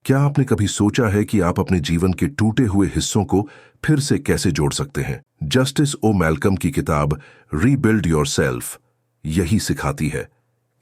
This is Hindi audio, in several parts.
क्या आपने कभी सोचा है कि आप अपने जीवन के टूटे हुए हिस्सों को फिर से कैसे जोड़ सकते हैं? जस्टिस ओ मैल्कम की किताब रीबिल्ड योरसेल्फ यही सिखाती है,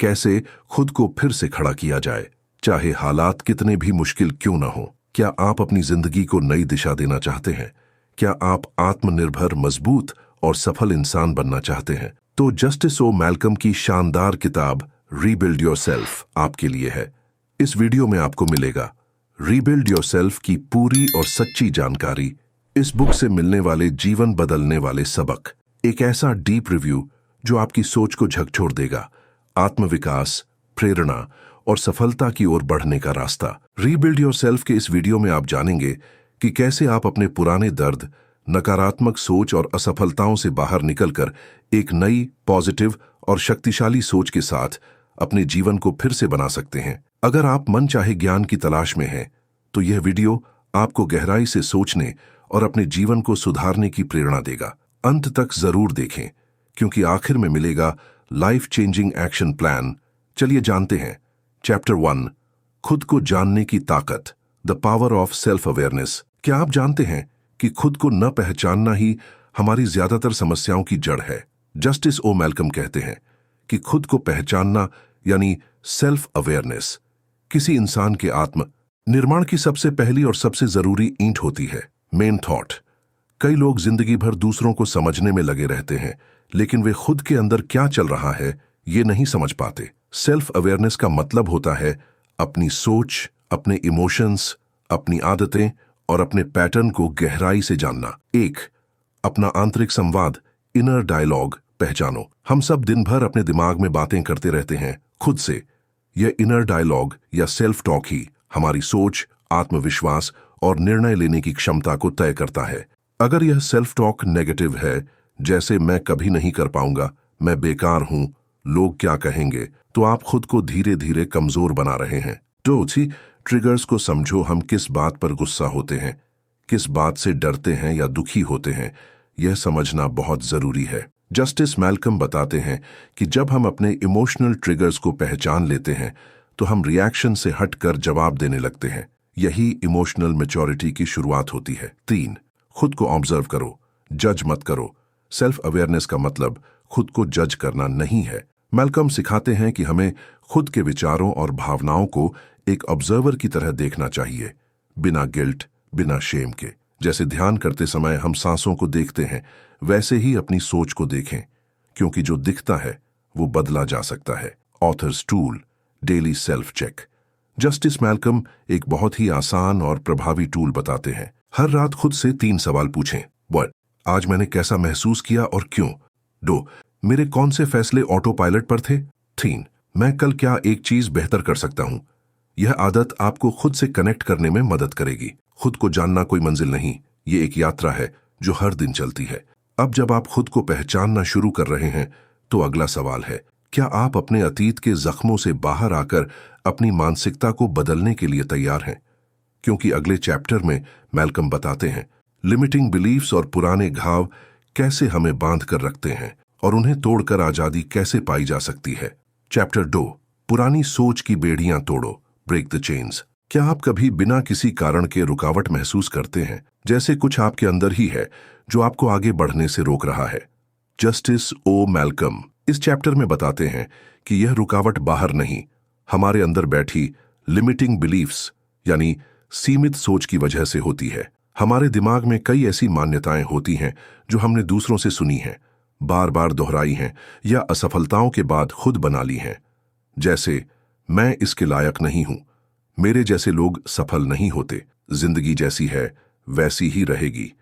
कैसे खुद को फिर से खड़ा किया जाए, चाहे हालात कितने भी मुश्किल क्यों ना हो। क्या आप अपनी जिंदगी को नई दिशा देना चाहते हैं? क्या आप आत्मनिर्भर, मजबूत और सफल इंसान बनना चाहते हैं? तो जस्टिस ओ मैल्कम की शानदार किताब रीबिल्ड योरसेल्फ आपके लिए है। इस वीडियो में आपको मिलेगा रीबिल्ड योरसेल्फ की पूरी और सच्ची जानकारी, इस बुक से मिलने वाले जीवन बदलने वाले सबक, एक ऐसा डीप रिव्यू जो आपकी सोच को झकझोर देगा, आत्मविकास, प्रेरणा और सफलता की ओर बढ़ने का रास्ता। रीबिल्ड योरसेल्फ के इस वीडियो में आप जानेंगे कि कैसे आप अपने पुराने दर्द, नकारात्मक सोच और असफलताओं से बाहर निकलकर एक नई, पॉजिटिव और शक्तिशाली सोच के साथ अपने जीवन को फिर से बना सकते हैं। अगर आप मनचाहे ज्ञान की तलाश में हैं, तो यह वीडियो आपको गहराई से सोचने और अपने जीवन को सुधारने की प्रेरणा देगा। अंत तक जरूर देखें, क्योंकि आखिर में मिलेगा लाइफ चेंजिंग एक्शन प्लान। चलिए जानते हैं। चैप्टर 1, खुद को जानने की ताकत, the power of self awareness. क्या आप जानते हैं कि खुद को न पहचानना ही हमारी ज्यादातर समस्याओं की जड़ है? जस्टिस ओ मैल्कम कहते हैं कि खुद को पहचानना यानी सेल्फ अवेयरनेस किसी इंसान के आत्म निर्माण की सबसे पहली और सबसे जरूरी ईंट होती है। Main thought. कई लोग जिंदगी भर दूसरों को समझने में लगे रहते हैं, लेकिन वे खुद के अंदर क्या चल रहा है ये नहीं समझ पाते। सेल्फ अवेयरनेस का मतलब होता है अपनी सोच, अपने इमोशंस, अपनी आदतें और अपने पैटर्न को गहराई से जानना। एक, अपना आंतरिक संवाद, इनर डायलॉग पहचानो। हम सब दिन भर अपने दिमाग में बातें करते रहते हैं खुद से। यह इनर डायलॉग या सेल्फ टॉक ही हमारी सोच, आत्मविश्वास और निर्णय लेने की क्षमता को तय करता है। अगर यह सेल्फ टॉक नेगेटिव है, जैसे मैं कभी नहीं कर पाऊंगा, मैं बेकार हूं, लोग क्या कहेंगे, तो आप खुद को धीरे धीरे कमजोर बना रहे हैं। तो उसी ट्रिगर्स को समझो। हम किस बात पर गुस्सा होते हैं, किस बात से डरते हैं या दुखी होते हैं, यह समझना बहुत जरूरी है। जस्टिस मैल्कम बताते हैं कि जब हम अपने इमोशनल ट्रिगर्स को पहचान लेते हैं, तो हम रिएक्शन से हटकर जवाब देने लगते हैं। यही इमोशनल मैच्योरिटी की शुरुआत होती है। 3, खुद को ऑब्जर्व करो, जज मत करो। सेल्फ अवेयरनेस का मतलब खुद को जज करना नहीं है। मैल्कम सिखाते हैं कि हमें खुद के विचारों और भावनाओं को एक ऑब्जर्वर की तरह देखना चाहिए, बिना गिल्ट, बिना शेम के। जैसे ध्यान करते समय हम सांसों को देखते हैं, वैसे ही अपनी सोच को देखें, क्योंकि जो दिखता है वो बदला जा सकता है। Authors tool, daily self check. Justice Malcolm एक बहुत ही आसान और प्रभावी टूल बताते हैं। हर रात खुद से 3 सवाल पूछें। 1, आज मैंने कैसा महसूस किया और क्यों? 2, मेरे कौन से फैसले ऑटो पायलट पर थे? 3, मैं कल क्या एक चीज बेहतर कर सकता हूं? यह आदत आपको खुद से कनेक्ट करने में मदद करेगी। खुद को जानना कोई मंजिल नहीं, ये एक यात्रा है जो हर दिन चलती है। अब जब आप खुद को पहचानना शुरू कर रहे हैं, तो अगला सवाल है, क्या आप अपने अतीत के जख्मों से बाहर आकर अपनी मानसिकता को बदलने के लिए तैयार हैं? क्योंकि अगले चैप्टर में मैल्कम बताते हैं लिमिटिंग बिलीफ्स और पुराने घाव कैसे हमें बांध कर रखते हैं और उन्हें तोड़कर आजादी कैसे पाई जा सकती है। चैप्टर 2, पुरानी सोच की बेड़ियां तोड़ो, ब्रेक द चेन्स। क्या आप कभी बिना किसी कारण के रुकावट महसूस करते हैं, जैसे कुछ आपके अंदर ही है जो आपको आगे बढ़ने से रोक रहा है? जस्टिस ओ मैल्कम इस चैप्टर में बताते हैं कि यह रुकावट बाहर नहीं, हमारे अंदर बैठी लिमिटिंग बिलीफ्स यानी सीमित सोच की वजह से होती है। हमारे दिमाग में कई ऐसी मान्यताएं होती हैं जो हमने दूसरों से सुनी हैं, बार बार दोहराई हैं या असफलताओं के बाद खुद बना ली हैं। जैसे, मैं इसके लायक नहीं हूं, मेरे जैसे लोग सफल नहीं होते, जिंदगी जैसी है वैसी ही रहेगी।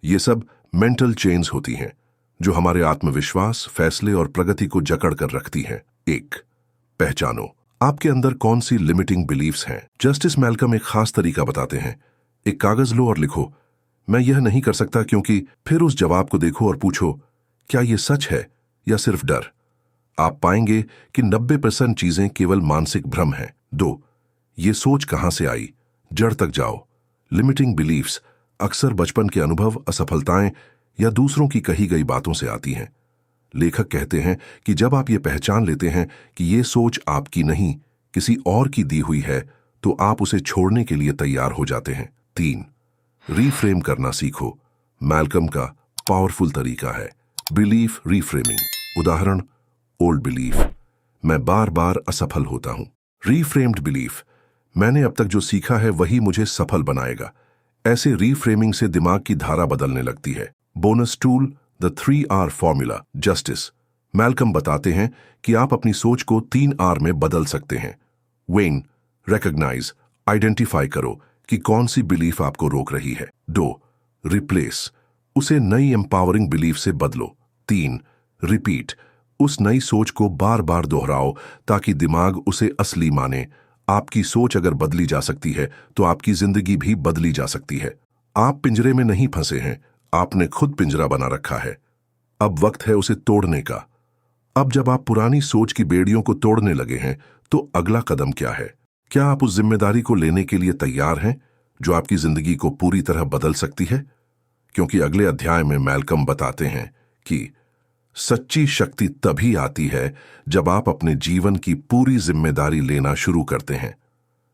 ये सब मेंटल चेन्स होती हैं जो हमारे आत्मविश्वास, फैसले और प्रगति को जकड़ कर रखती हैं। 1, पहचानो आपके अंदर कौन सी लिमिटिंग बिलीफ्स हैं। जस्टिस मैल्कम एक खास तरीका बताते हैं। एक कागज लो और लिखो, मैं यह नहीं कर सकता क्योंकि। फिर उस जवाब को देखो और पूछो, क्या यह सच है या सिर्फ डर? आप पाएंगे कि 90% चीजें केवल मानसिक भ्रम हैं। 2, ये सोच कहां से आई? जड़ तक जाओ। लिमिटिंग बिलीफ्स अक्सर बचपन के अनुभव, असफलताएं या दूसरों की कही गई बातों से आती हैं। लेखक कहते हैं कि जब आप ये पहचान लेते हैं कि ये सोच आपकी नहीं, किसी और की दी हुई है, तो आप उसे छोड़ने के लिए तैयार हो जाते हैं। 3. रीफ्रेम करना सीखो। मैल्कम का पावरफुल तरीका है बिलीफ रीफ्रेमिंग। उदाहरण, ओल्ड बिलीफ, मैं बार बार असफल होता हूं। रीफ्रेम्ड बिलीफ, मैंने अब तक जो सीखा है वही मुझे सफल बनाएगा। ऐसे रीफ्रेमिंग से दिमाग की धारा बदलने लगती है। Bonus tool, the 3R formula. Justice, Malcolm बताते हैं कि आप अपनी सोच को 3R में बदल सकते हैं। वेन, रिकॉग्नाइज, आइडेंटिफाई करो कि कौन सी बिलीफ आपको रोक रही है। 2. रिप्लेस, उसे नई एम्पावरिंग बिलीफ से बदलो। 3. रिपीट, उस नई सोच को बार बार दोहराओ ताकि दिमाग उसे असली माने। आपकी सोच अगर बदली जा सकती है तो आपकी जिंदगी भी बदली जा सकती है। आप पिंजरे में नहीं फंसे हैं, आपने खुद पिंजरा बना रखा है। अब वक्त है उसे तोड़ने का। अब जब आप पुरानी सोच की बेड़ियों को तोड़ने लगे हैं तो अगला कदम क्या है? क्या आप उस जिम्मेदारी को लेने के लिए तैयार हैं जो आपकी जिंदगी को पूरी तरह बदल सकती है? क्योंकि अगले अध्याय में मैल्कम बताते हैं कि सच्ची शक्ति तभी आती है जब आप अपने जीवन की पूरी जिम्मेदारी लेना शुरू करते हैं,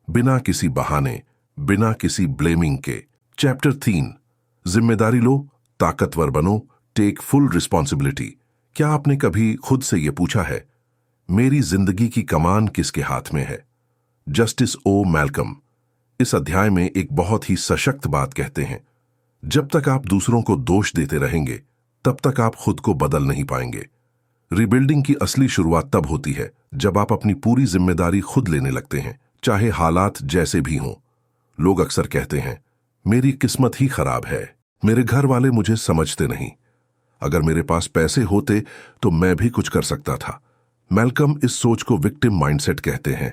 बिना किसी बहाने, बिना किसी ब्लेमिंग के। चैप्टर 3, जिम्मेदारी लो, ताकतवर बनो, टेक फुल रिस्पॉन्सिबिलिटी। क्या आपने कभी खुद से यह पूछा है, मेरी जिंदगी की कमान किसके हाथ में है? जस्टिस ओ मैल्कम इस अध्याय में एक बहुत ही सशक्त बात कहते हैं, जब तक आप दूसरों को दोष देते रहेंगे तब तक आप खुद को बदल नहीं पाएंगे। रिबिल्डिंग की असली शुरुआत तब होती है जब आप अपनी पूरी जिम्मेदारी खुद लेने लगते हैं, चाहे हालात जैसे भी हों। लोग अक्सर कहते हैं, मेरी किस्मत ही खराब है, मेरे घर वाले मुझे समझते नहीं, अगर मेरे पास पैसे होते तो मैं भी कुछ कर सकता था। मैल्कम इस सोच को विक्टिम माइंडसेट कहते हैं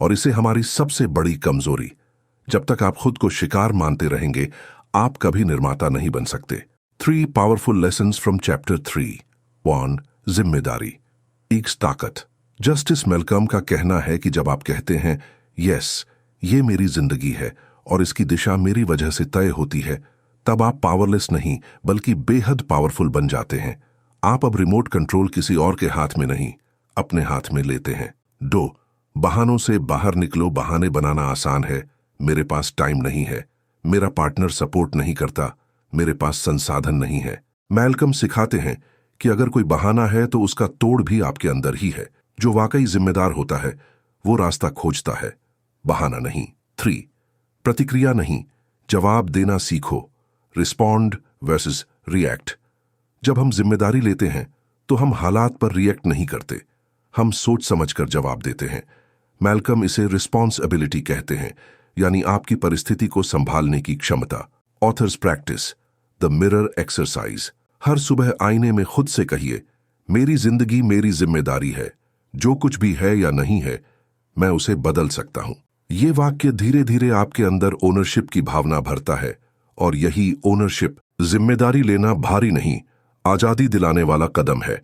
और इसे हमारी सबसे बड़ी कमजोरी। जब तक आप खुद को शिकार मानते रहेंगे, आप कभी निर्माता नहीं बन सकते। 3 पावरफुल लेसन्स फ्रॉम चैप्टर 3। 1. जिम्मेदारी ईक्स ताकत। जस्टिस मैल्कम का कहना है कि जब आप कहते हैं, यस, ये मेरी जिंदगी है और इसकी दिशा मेरी वजह से तय होती है, तब आप पावरलेस नहीं बल्कि बेहद पावरफुल बन जाते हैं। आप अब रिमोट कंट्रोल किसी और के हाथ में नहीं, अपने हाथ में लेते हैं। 2. बहानों से बाहर निकलो। बहाने बनाना आसान है, मेरे पास टाइम नहीं है, मेरा पार्टनर सपोर्ट नहीं करता, मेरे पास संसाधन नहीं है। मैल्कम सिखाते हैं कि अगर कोई बहाना है तो उसका तोड़ भी आपके अंदर ही है। जो वाकई जिम्मेदार होता है वो रास्ता खोजता है, बहाना नहीं। 3. प्रतिक्रिया नहीं, जवाब देना सीखो। Respond versus react. जब हम जिम्मेदारी लेते हैं तो हम हालात पर रिएक्ट नहीं करते, हम सोच समझकर जवाब देते हैं। मैल्कम इसे रिस्पॉन्सिबिलिटी कहते हैं, यानी आपकी परिस्थिति को संभालने की क्षमता। Author's practice, the mirror exercise. हर सुबह आईने में खुद से कहिए, मेरी जिंदगी मेरी जिम्मेदारी है, जो कुछ भी है या नहीं है मैं उसे बदल सकता हूं। ये वाक्य धीरे धीरे आपके अंदर ओनरशिप की भावना भरता है और यही ओनरशिप, जिम्मेदारी लेना भारी नहीं, आजादी दिलाने वाला कदम है।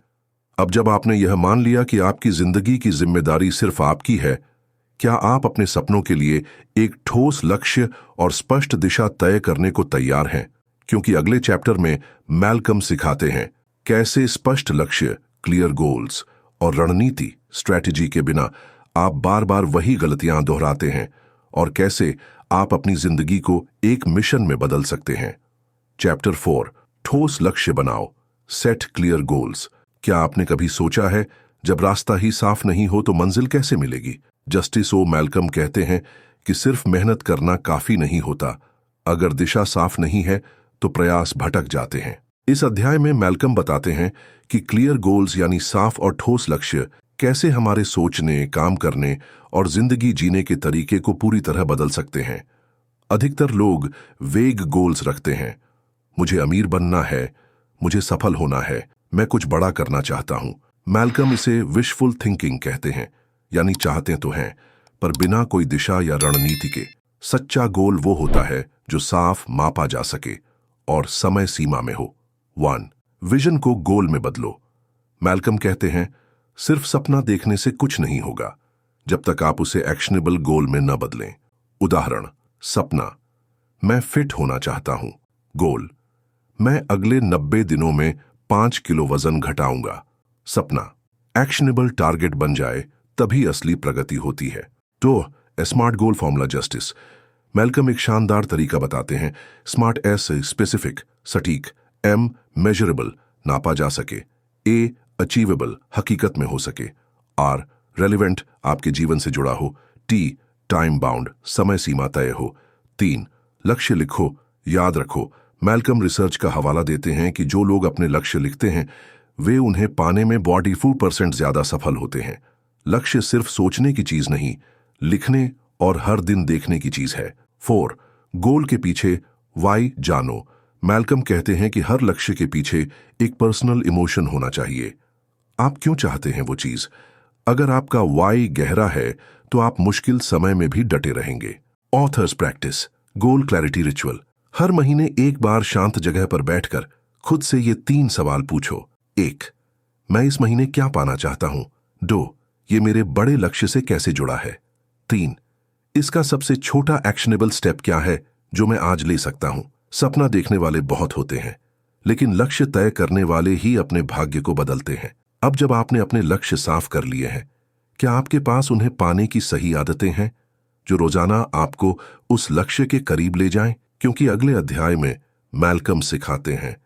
अब जब आपने यह मान लिया कि आपकी जिंदगी की जिम्मेदारी सिर्फ आपकी है, क्या आप अपने सपनों के लिए एक ठोस लक्ष्य और स्पष्ट दिशा तय करने को तैयार हैं? क्योंकि अगले चैप्टर में मैल्कम सिखाते हैं कैसे स्पष्ट लक्ष्य, क्लियर गोल्स और रणनीति, स्ट्रैटेजी के बिना आप बार बार वही गलतियां दोहराते हैं और कैसे आप अपनी जिंदगी को एक मिशन में बदल सकते हैं। चैप्टर 4, ठोस लक्ष्य बनाओ, सेट क्लियर गोल्स। क्या आपने कभी सोचा है, जब रास्ता ही साफ नहीं हो तो मंजिल कैसे मिलेगी? जस्टिस ओ मैल्कम कहते हैं कि सिर्फ मेहनत करना काफी नहीं होता, अगर दिशा साफ नहीं है तो प्रयास भटक जाते हैं। इस अध्याय में मैल्कम बताते हैं कि क्लियर गोल्स यानी साफ और ठोस लक्ष्य कैसे हमारे सोचने, काम करने और जिंदगी जीने के तरीके को पूरी तरह बदल सकते हैं। अधिकतर लोग वेग गोल्स रखते हैं, मुझे अमीर बनना है, मुझे सफल होना है, मैं कुछ बड़ा करना चाहता हूं। मैल्कम इसे विशफुल थिंकिंग कहते हैं, यानी चाहते तो हैं पर बिना कोई दिशा या रणनीति के। सच्चा गोल वो होता है जो साफ, मापा जा सके और समय सीमा में हो। 1. विजन को गोल में बदलो। मैल्कम कहते हैं, सिर्फ सपना देखने से कुछ नहीं होगा जब तक आप उसे एक्शनेबल गोल में न बदलें। उदाहरण, सपना, मैं फिट होना चाहता हूं। गोल, मैं अगले 90 दिनों में 5 किलो वजन घटाऊंगा। सपना, एक्शनेबल टारगेट बन जाए तभी असली प्रगति होती है। तो a SMART goal formula justice. Malcolm एक शानदार तरीका बताते हैं। स्मार्ट एस से स्पेसिफिक सटीक, एम मेजरेबल नापा जा सके, ए अचीवेबल हकीकत में हो सके, आर रेलिवेंट आपके जीवन से जुड़ा हो, टी टाइम बाउंड समय सीमा तय हो। 3 लक्ष्य लिखो, याद रखो। मैल्कम रिसर्च का हवाला देते हैं कि जो लोग अपने लक्ष्य लिखते हैं वे उन्हें पाने में 44% ज्यादा सफल होते हैं। लक्ष्य सिर्फ सोचने की चीज नहीं, लिखने और हर दिन देखने की चीज है। 4 गोल के पीछे वाई जानो। मैल्कम कहते हैं कि हर लक्ष्य के पीछे एक पर्सनल इमोशन होना चाहिए। आप क्यों चाहते हैं वो चीज? अगर आपका वाई गहरा है तो आप मुश्किल समय में भी डटे रहेंगे। ऑथर्स प्रैक्टिस गोल क्लैरिटी रिचुअल। हर महीने एक बार शांत जगह पर बैठकर खुद से ये 3 सवाल पूछो। 1 मैं इस महीने क्या पाना चाहता हूं? 2 ये मेरे बड़े लक्ष्य से कैसे जुड़ा है? 3 इसका सबसे छोटा एक्शनेबल स्टेप क्या है जो मैं आज ले सकता हूं? सपना देखने वाले बहुत होते हैं, लेकिन लक्ष्य तय करने वाले ही अपने भाग्य को बदलते हैं। अब जब आपने अपने लक्ष्य साफ कर लिए हैं, क्या आपके पास उन्हें पाने की सही आदतें हैं जो रोजाना आपको उस लक्ष्य के करीब ले जाएं? क्योंकि अगले अध्याय में मैल्कम सिखाते हैं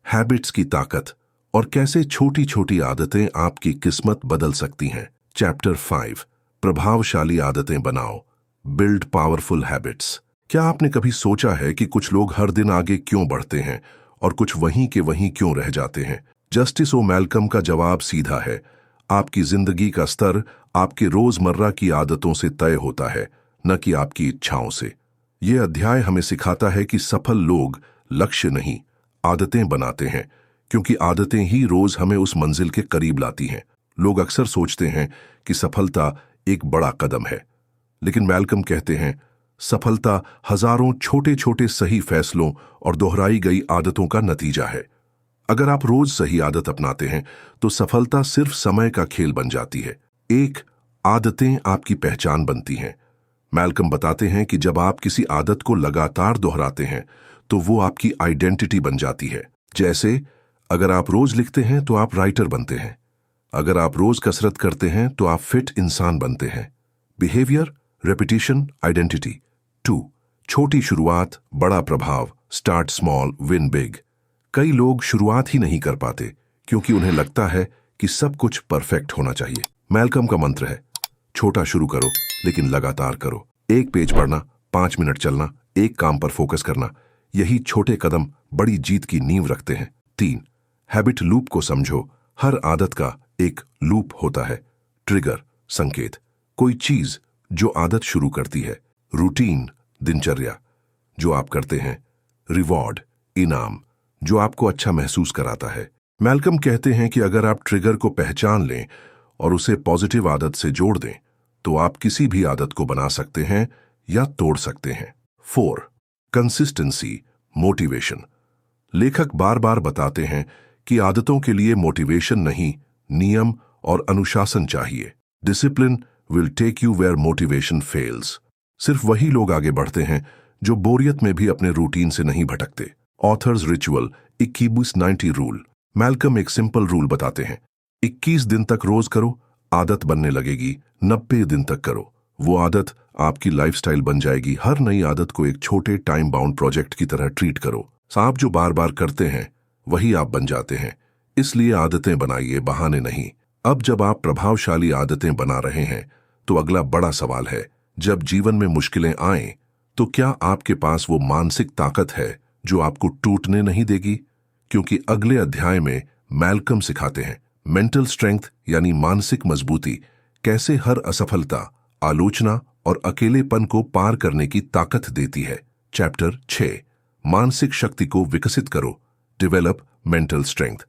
हैबिट्स की ताकत और कैसे छोटी छोटी आदतें आपकी किस्मत बदल सकती हैं। चैप्टर 5 प्रभावशाली आदतें बनाओ, बिल्ड पावरफुल हैबिट्स। क्या आपने कभी सोचा है कि कुछ लोग हर दिन आगे क्यों बढ़ते हैं और कुछ वहीं के वहीं क्यों रह जाते हैं? जस्टिस ओ मैल्कम का जवाब सीधा है। आपकी जिंदगी का स्तर आपके रोजमर्रा की आदतों से तय होता है, न कि आपकी इच्छाओं से। यह अध्याय हमें सिखाता है कि सफल लोग लक्ष्य नहीं, आदतें बनाते हैं, क्योंकि आदतें ही रोज हमें उस मंजिल के करीब लाती हैं। लोग अक्सर सोचते हैं कि सफलता एक बड़ा कदम है, लेकिन मैल्कम कहते हैं सफलता हजारों छोटे छोटे सही फैसलों और दोहराई गई आदतों का नतीजा है। अगर आप रोज सही आदत अपनाते हैं तो सफलता सिर्फ समय का खेल बन जाती है। 1 आदतें आपकी पहचान बनती हैं। मैल्कम बताते हैं कि जब आप किसी आदत को लगातार दोहराते हैं तो वो आपकी आइडेंटिटी बन जाती है। जैसे अगर आप रोज लिखते हैं तो आप राइटर बनते हैं, अगर आप रोज कसरत करते हैं तो आप फिट इंसान बनते हैं। Behaviour, repetition, identity. 2 छोटी शुरुआत, बड़ा प्रभाव, स्टार्ट स्मॉल, विन बिग। कई लोग शुरुआत ही नहीं कर पाते क्योंकि उन्हें लगता है कि सब कुछ परफेक्ट होना चाहिए। मैल्कम का मंत्र है छोटा शुरू करो लेकिन लगातार करो। 1 पेज पढ़ना, 5 मिनट चलना, एक काम पर फोकस करना, यही छोटे कदम बड़ी जीत की नींव रखते हैं। 3 हैबिट लूप को समझो। हर आदत का एक लूप होता है। ट्रिगर संकेत, कोई चीज जो आदत शुरू करती है। रूटीन दिनचर्या जो आप करते हैं। रिवॉर्ड इनाम जो आपको अच्छा महसूस कराता है। मैल्कम कहते हैं कि अगर आप ट्रिगर को पहचान लें और उसे पॉजिटिव आदत से जोड़ दें तो आप किसी भी आदत को बना सकते हैं या तोड़ सकते हैं। 4 कंसिस्टेंसी मोटिवेशन। लेखक बार बार बताते हैं कि आदतों के लिए मोटिवेशन नहीं, नियम और अनुशासन चाहिए। Discipline will take you where motivation fails. सिर्फ वही लोग आगे बढ़ते हैं जो बोरियत में भी अपने रूटीन से नहीं भटकते। Authors ritual 21-90 rule. मैल्कम एक सिंपल रूल बताते हैं 21 दिन तक रोज करो, आदत बनने लगेगी। 90 दिन तक करो, वो आदत आपकी लाइफस्टाइल बन जाएगी। हर नई आदत को एक छोटे टाइम बाउंड प्रोजेक्ट की तरह ट्रीट करो। आप जो बार बार करते हैं वही आप बन जाते हैं। इसलिए आदतें बनाइए, बहाने नहीं। अब जब आप प्रभावशाली आदतें बना रहे हैं तो अगला बड़ा सवाल है, जब जीवन में मुश्किलें आएं तो क्या आपके पास वो मानसिक ताकत है जो आपको टूटने नहीं देगी? क्योंकि अगले अध्याय में मैल्कम सिखाते हैं मेंटल स्ट्रेंथ यानी मानसिक मजबूती कैसे हर असफलता, आलोचना और अकेलेपन को पार करने की ताकत देती है। चैप्टर 6 मानसिक शक्ति को विकसित करो, डेवलप मेंटल स्ट्रेंथ।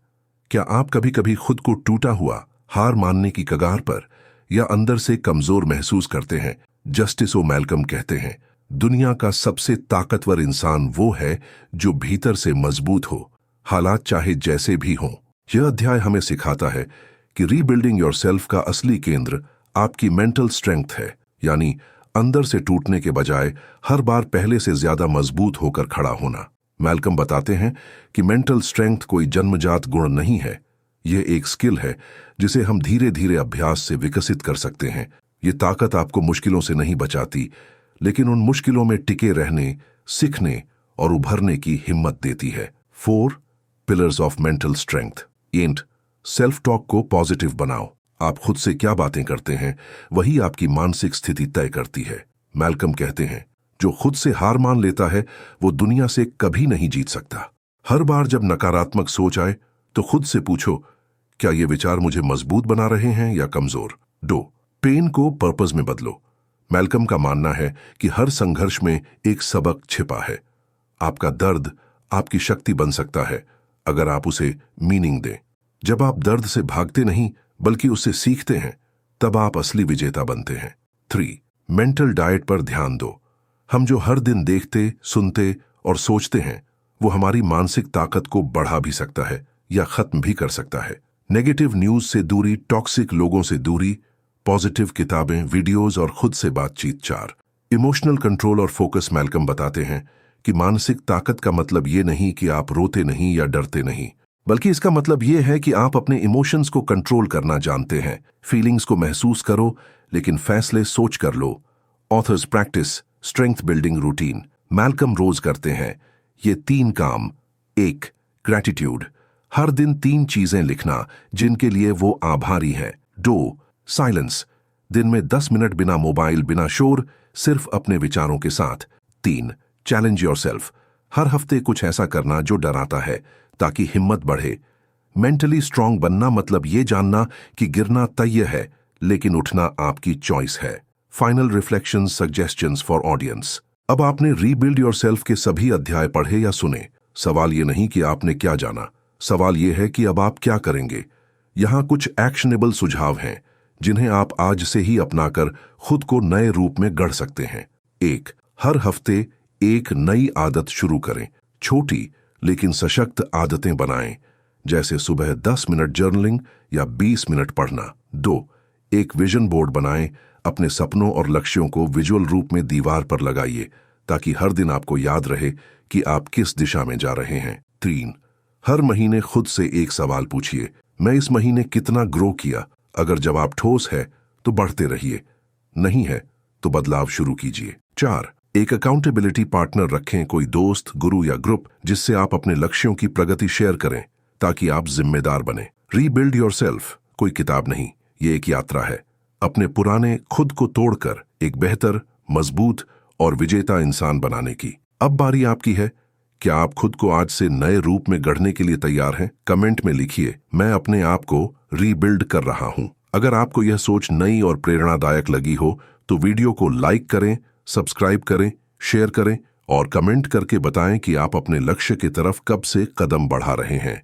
क्या आप कभी कभी खुद को टूटा हुआ, हार मानने की कगार पर या अंदर से कमजोर महसूस करते हैं? जस्टिस ओ मैल्कम कहते हैं दुनिया का सबसे ताकतवर इंसान वो है जो भीतर से मजबूत हो, हालात चाहे जैसे भी हों। यह अध्याय हमें सिखाता है कि रीबिल्डिंग योरसेल्फ का असली केंद्र आपकी मेंटल स्ट्रेंथ है, यानी अंदर से टूटने के बजाय हर बार पहले से ज्यादा मजबूत होकर खड़ा होना। मैल्कम बताते हैं कि मेंटल स्ट्रेंथ कोई जन्मजात गुण नहीं है, यह एक स्किल है जिसे हम धीरे धीरे अभ्यास से विकसित कर सकते हैं। ये ताकत आपको मुश्किलों से नहीं बचाती, लेकिन उन मुश्किलों में टिके रहने, सीखने और उभरने की हिम्मत देती है। 4 pillars of mental strength. And self talk को पॉजिटिव बनाओ। आप खुद से क्या बातें करते हैं, वही आपकी मानसिक स्थिति तय करती है। मैल्कम कहते हैं, जो खुद से हार मान लेता है वो दुनिया से कभी नहीं जीत सकता। हर बार जब नकारात्मक सोच आए तो खुद से पूछो, क्या ये विचार मुझे मजबूत बना रहे हैं या कमजोर। 2 पेन को पर्पस में बदलो। मैल्कम का मानना है कि हर संघर्ष में एक सबक छिपा है। आपका दर्द आपकी शक्ति बन सकता है अगर आप उसे मीनिंग दें। जब आप दर्द से भागते नहीं बल्कि उससे सीखते हैं, तब आप असली विजेता बनते हैं। 3 मेंटल डाइट पर ध्यान दो। हम जो हर दिन देखते, सुनते और सोचते हैं वो हमारी मानसिक ताकत को बढ़ा भी सकता है या खत्म भी कर सकता है। नेगेटिव न्यूज से दूरी, टॉक्सिक लोगों से दूरी, पॉजिटिव किताबें, वीडियोस और खुद से बातचीत। 4 इमोशनल कंट्रोल और फोकस। मैल्कम बताते हैं कि मानसिक ताकत का मतलब ये नहीं कि आप रोते नहीं या डरते नहीं, बल्कि इसका मतलब ये है कि आप अपने इमोशंस को कंट्रोल करना जानते हैं। फीलिंग्स को महसूस करो, लेकिन फैसले सोच कर लो। Author's practice strength building routine. Malcolm रोज करते हैं ये 3 काम। 1 ग्रैटिट्यूड। हर दिन 3 चीजें लिखना जिनके लिए वो आभारी है। 2 साइलेंस। दिन में 10 मिनट बिना मोबाइल, बिना शोर, सिर्फ अपने विचारों के साथ। 3 चैलेंज योरसेल्फ। हर हफ्ते कुछ ऐसा करना जो डराता है ताकि हिम्मत बढ़े। मेंटली स्ट्रांग बनना मतलब ये जानना कि गिरना तय है, लेकिन उठना आपकी चॉइस है। Final reflections, suggestions for audience. अब आपने रीबिल्ड योरसेल्फ के सभी अध्याय पढ़े या सुने। सवाल ये नहीं कि आपने क्या जाना, सवाल ये है कि अब आप क्या करेंगे। यहाँ कुछ एक्शनेबल सुझाव हैं जिन्हें आप आज से ही अपनाकर खुद को नए रूप में गढ़ सकते हैं। 1 हर हफ्ते एक नई आदत शुरू करें। छोटी लेकिन सशक्त आदतें बनाएं, जैसे सुबह 10 मिनट जर्नलिंग या 20 मिनट पढ़ना। 2 एक विजन बोर्ड बनाएं। अपने सपनों और लक्ष्यों को विजुअल रूप में दीवार पर लगाइए ताकि हर दिन आपको याद रहे कि आप किस दिशा में जा रहे हैं। 3 हर महीने खुद से एक सवाल पूछिए, मैं इस महीने कितना ग्रो किया। अगर जवाब ठोस है तो बढ़ते रहिए, नहीं है तो बदलाव शुरू कीजिए। 4 एक अकाउंटेबिलिटी पार्टनर रखें, कोई दोस्त, गुरु या ग्रुप जिससे आप अपने लक्ष्यों की प्रगति शेयर करें ताकि आप जिम्मेदार बने। रीबिल्ड योरसेल्फ कोई किताब नहीं, ये एक यात्रा है अपने पुराने खुद को तोड़कर एक बेहतर, मजबूत और विजेता इंसान बनाने की। अब बारी आपकी है। क्या आप खुद को आज से नए रूप में गढ़ने के लिए तैयार हैं? कमेंट में लिखिए, मैं अपने आप को रीबिल्ड कर रहा हूं। अगर आपको यह सोच नई और प्रेरणादायक लगी हो तो वीडियो को लाइक करें, सब्सक्राइब करें, शेयर करें और कमेंट करके बताएं कि आप अपने लक्ष्य की तरफ कब से कदम बढ़ा रहे हैं।